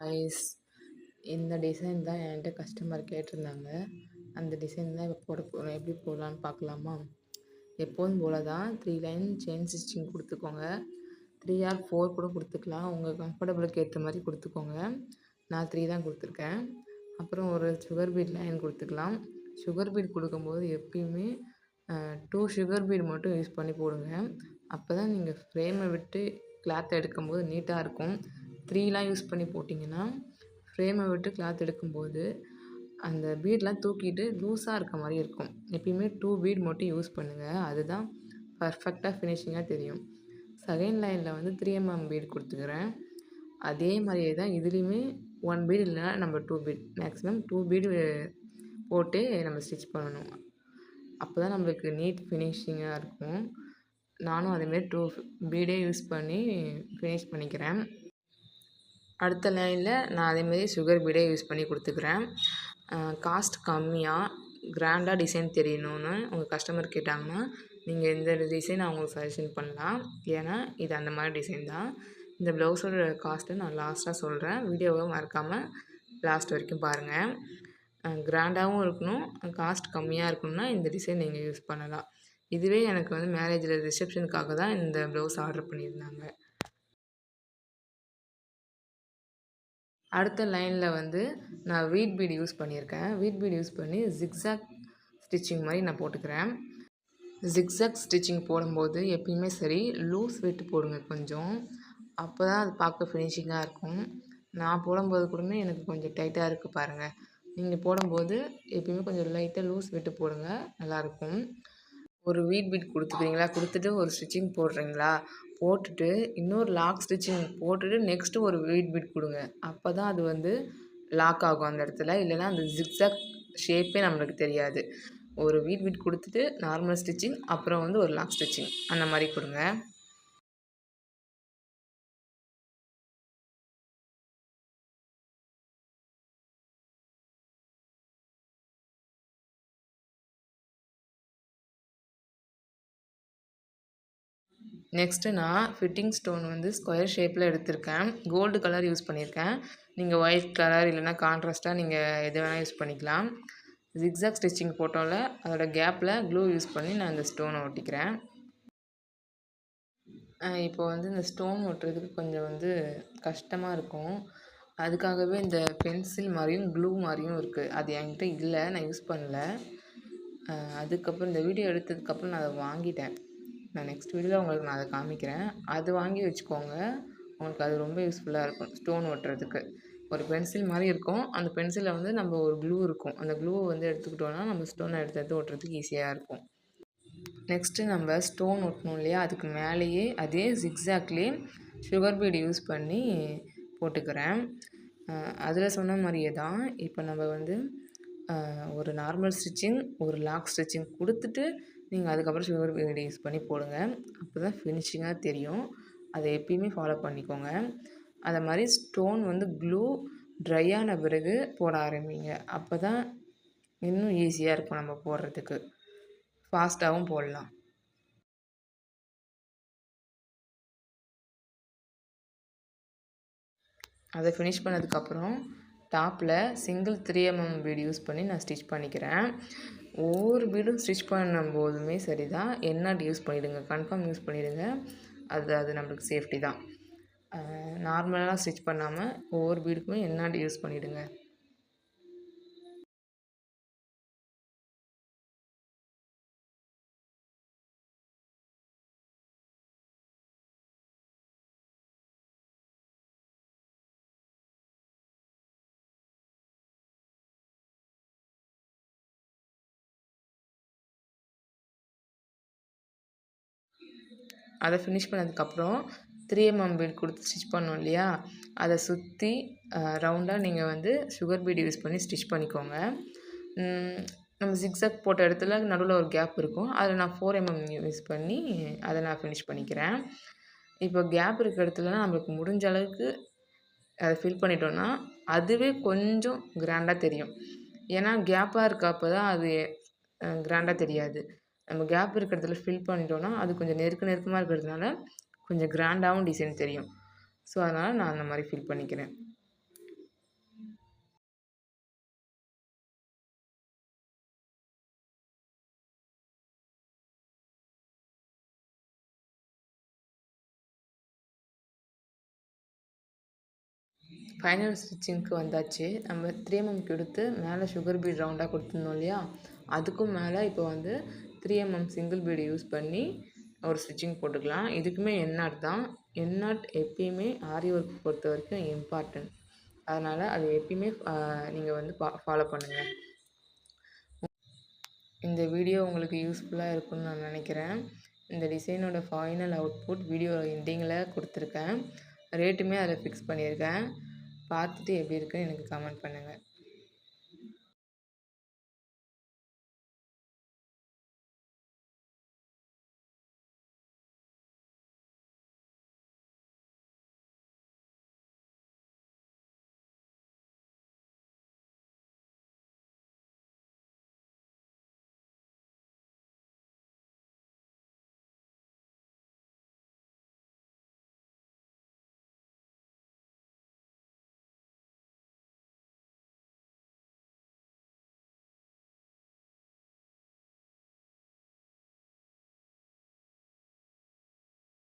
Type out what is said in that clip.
Guys, இந்த design தான் என்கிட்ட கஸ்டமர் கேட்டிருந்தாங்க. அந்த டிசைன் தான் இப்போ போட போகிறோம். எப்படி போடலான்னு பார்க்கலாமா? எப்போதும் போல தான் 3 லைன் செயின் ஸ்டிச்சிங் கொடுத்துக்கோங்க. 3 ஆர் 4 கூட கொடுத்துக்கலாம். உங்கள் கம்ஃபர்டபுளுக்கு ஏற்ற மாதிரி கொடுத்துக்கோங்க. நான் 3 தான் கொடுத்துருக்கேன். அப்புறம் ஒரு சுகர் பீட் லைன் கொடுத்துக்கலாம். சுகர் பீட் கொடுக்கும்போது எப்பயுமே 2 சுகர் பீட் மட்டும் யூஸ் பண்ணி போடுங்க. அப்போ தான் நீங்கள் ஃப்ரேமை விட்டு கிளாத் எடுக்கும்போது நீட்டாக இருக்கும். 3லாம் யூஸ் பண்ணி போட்டிங்கன்னா ஃப்ரேமை விட்டு கிளாத் எடுக்கும்போது அந்த பீட்லாம் தூக்கிட்டு லூஸாக இருக்க மாதிரி இருக்கும். எப்பயுமே 2 பீட் மட்டும் யூஸ் பண்ணுங்கள். அதுதான் பர்ஃபெக்டாக ஃபினிஷிங்காக தெரியும். செகண்ட் லைனில் வந்து 3mm பீட் கொடுத்துக்கிறேன். அதே மாதிரியே தான் இதுலேயுமே 1 பீட் இல்லைனா நம்ம 2 பீட், மேக்ஸிமம் 2 பீடு போட்டு நம்ம ஸ்டிச் பண்ணணும். அப்போ தான் நம்மளுக்கு நீட் ஃபினிஷிங்காக இருக்கும். நானும் அதேமாரி 2 பீடே யூஸ் பண்ணி ஃபினிஷ் பண்ணிக்கிறேன். அடுத்த லைனில் நான் அதேமாரி சுகர் பீடே யூஸ் பண்ணி கொடுத்துக்கிறேன். காஸ்ட் கம்மியாக கிராண்டாக டிசைன் தெரியணும்னு உங்கள் கஸ்டமர் கேட்டாங்கன்னா நீங்கள் இந்த டிசைன் அவங்களுக்கு சஜஷன் பண்ணலாம். ஏன்னா இது அந்த மாதிரி டிசைன் தான். இந்த ப்ளவுஸோட காஸ்ட்டு நான் லாஸ்ட்டாக சொல்கிறேன். வீடியோவை மறக்காமல் லாஸ்ட் வரைக்கும் பாருங்கள். கிராண்டாகவும் இருக்கணும், காஸ்ட் கம்மியாக இருக்கணும்னா இந்த டிசைன் நீங்கள் யூஸ் பண்ணலாம். இதுவே எனக்கு வந்து மேரேஜில் ரிசப்ஷனுக்காக தான் இந்த ப்ளவுஸ் ஆர்டர் பண்ணியிருந்தாங்க. அடுத்த லைனில் வந்து நான் வீட் பீட் யூஸ் பண்ணியிருக்கேன். வீட் பீட் யூஸ் பண்ணி ஜிக்ஸாக் ஸ்டிச்சிங் மாதிரி நான் போட்டுக்கிறேன். ஜிக்ஸாக் ஸ்டிச்சிங் போடும்போது எப்பயுமே சரி லூஸ் விட்டு போடுங்க கொஞ்சம். அப்போ தான் அது பார்க்க ஃபினிஷிங்காக இருக்கும். நான் போடும்போது கூடமே எனக்கு கொஞ்சம் டைட்டாக இருக்குது பாருங்கள். நீங்கள் போடும்போது எப்பயுமே கொஞ்சம் லைட்டாக லூஸ் விட்டு போடுங்க, நல்லாயிருக்கும். ஒரு வீட் பீட் கொடுத்துக்கிறீங்களா, கொடுத்துட்டு ஒரு ஸ்டிச்சிங் போடுறீங்களா, போட்டுட்டு இன்னொரு லாக் ஸ்டிச்சிங் போட்டுட்டு நெக்ஸ்ட்டு ஒரு வீட் பீட் கொடுங்க. அப்போ தான் அது வந்து லாக் ஆகும் அந்த இடத்துல. இல்லைனா அந்த ஜிக்ஸாக் ஷேப்பே நம்மளுக்கு தெரியாது. ஒரு வீட் பீட் கொடுத்துட்டு நார்மல் ஸ்டிச்சிங், அப்புறம் வந்து ஒரு லாக் ஸ்டிச்சிங் அந்த மாதிரி கொடுங்க. நெக்ஸ்ட்டு நான் ஃபிட்டிங் ஸ்டோன் வந்து ஸ்கொயர் ஷேப்பில் எடுத்திருக்கேன். கோல்டு கலர் யூஸ் பண்ணியிருக்கேன். நீங்கள் ஒயிட் கலர் இல்லைனா கான்ட்ராஸ்ட்டாக நீங்கள் எது வேணால் யூஸ் பண்ணிக்கலாம். ஜிக்ஸாக் ஸ்டிச்சிங் போட்டோம்ல அதோட கேப்பில் க்ளூ யூஸ் பண்ணி நான் இந்த ஸ்டோனை ஒட்டிக்கிறேன். இப்போ வந்து இந்த ஸ்டோன் ஒட்டுறதுக்கு கொஞ்சம் வந்து கஷ்டமாக இருக்கும். அதுக்காகவே இந்த பென்சில் மாதிரியும் க்ளூ மாதிரியும் இருக்குது. அது என்கிட்ட இல்லை, நான் யூஸ் பண்ணல. அதுக்கப்புறம் இந்த வீடியோ எடுத்ததுக்கப்புறம் நான் அதை வாங்கிட்டேன். நான் நெக்ஸ்ட் வீடியோவில் உங்களுக்கு நான் அதை காமிக்கிறேன். அது வாங்கி வச்சுக்கோங்க, உங்களுக்கு அது ரொம்ப யூஸ்ஃபுல்லாக இருக்கும் ஸ்டோன் ஒட்டுறதுக்கு. ஒரு பென்சில் மாதிரி இருக்கும். அந்த பென்சிலில் வந்து நம்ம ஒரு க்ளூ இருக்கும். அந்த க்ளூவை வந்து எடுத்துக்கிட்டோன்னா நம்ம ஸ்டோனை எடுத்து ஒட்டுறதுக்கு ஈஸியாக இருக்கும். நெக்ஸ்ட்டு நம்ம ஸ்டோன் ஒட்டணும் இல்லையா, அதுக்கு மேலேயே அதே ஜிக்ஸாக்லேயே சுகர் பீடு யூஸ் பண்ணி போட்டுக்கிறேன். அதில் சொன்ன மாதிரியே தான் இப்போ நம்ம வந்து ஒரு நார்மல் ஸ்டிச்சிங், ஒரு லாக் ஸ்டிச்சிங் கொடுத்துட்டு நீங்கள் அதுக்கப்புறம் சுகர் பீடு யூஸ் பண்ணி போடுங்க. அப்போ தான் ஃபினிஷிங்காக தெரியும். அதை எப்பயுமே ஃபாலோ பண்ணிக்கோங்க. அதை மாதிரி ஸ்டோன் வந்து க்ளூ ட்ரை ஆன பிறகு போட ஆரம்பிங்க. அப்போ தான் இன்னும் ஈஸியாக இருக்கும் நம்ம போடுறதுக்கு, ஃபாஸ்ட்டாகவும் போடலாம். அதை ஃபினிஷ் பண்ணதுக்கப்புறம் டாப்பில் சிங்கிள் 3mm பீடு யூஸ் பண்ணி நான் ஸ்டிச் பண்ணிக்கிறேன். ஒவ்வொரு பீடும் ஸ்டிச் பண்ணும்போதுமே சரி தான் எண்ணாட் யூஸ் பண்ணிவிடுங்க, கன்ஃபார்ம் யூஸ் பண்ணிவிடுங்க. அது நம்மளுக்கு சேஃப்டி தான். நார்மலாக ஸ்டிச் பண்ணாமல் ஒவ்வொரு பீடுக்குமே எண்ணாட் யூஸ் பண்ணிவிடுங்க. அதை ஃபினிஷ் பண்ணதுக்கப்புறம் 3mm பீட் கொடுத்து ஸ்டிச் பண்ணோம் இல்லையா, அதை சுற்றி ரவுண்டாக நீங்கள் வந்து சுகர் பீடு யூஸ் பண்ணி ஸ்டிச் பண்ணிக்கோங்க. நம்ம ஜிக்ஸாக் போட்ட இடத்துல நடுவில் ஒரு கேப் இருக்கும். அதில் நான் 4mm யூஸ் பண்ணி அதை நான் ஃபினிஷ் பண்ணிக்கிறேன். இப்போ கேப் இருக்கிற இடத்துலலாம் நம்மளுக்கு முடிஞ்ச அளவுக்கு அதை ஃபில் பண்ணிட்டோன்னா அதுவே கொஞ்சம் கிராண்டாக தெரியும். ஏன்னா கேப்பாக இருக்கப்போ தான் அது கிராண்டாக தெரியாது. நம்ம கேப் இருக்கிறதுல ஃபில் பண்ணிட்டோன்னா அது கொஞ்சம் நெருக்கமாக இருக்கிறதுனால கொஞ்சம் கிராண்டாகவும் டிசைன் தெரியும். ஸோ அதனால் நான் அந்த மாதிரி ஃபில் பண்ணிக்கிறேன். ஃபைனல் ஸ்டிச்சிங்க்கு வந்தாச்சு. நம்ம 3mm கொடுத்து மேலே சுகர் பீட் ரவுண்டாக கொடுத்துருந்தோம் இல்லையா, அதுக்கும் மேலே இப்போ வந்து 3mm சிங்கிள் பீடு யூஸ் பண்ணி ஒரு ஸ்டிச்சிங் போட்டுக்கலாம். இதுக்குமே எண்ணாட் தான். எண்ணாட் எப்பயுமே ஆரி ஒர்க் பொறுத்த வரைக்கும் இம்பார்ட்டன்ட். அதனால் அது எப்பயுமே நீங்கள் வந்து ஃபாலோ பண்ணுங்கள். இந்த வீடியோ உங்களுக்கு யூஸ்ஃபுல்லாக இருக்கும்னு நான் நினைக்கிறேன். இந்த டிசைனோட ஃபைனல் அவுட்புட் வீடியோ எண்டிங்கில் கொடுத்துருக்கேன். ரேட்டுமே அதில் ஃபிக்ஸ் பண்ணியிருக்கேன். பார்த்துட்டு எப்படி இருக்குன்னு எனக்கு கமெண்ட் பண்ணுங்கள்.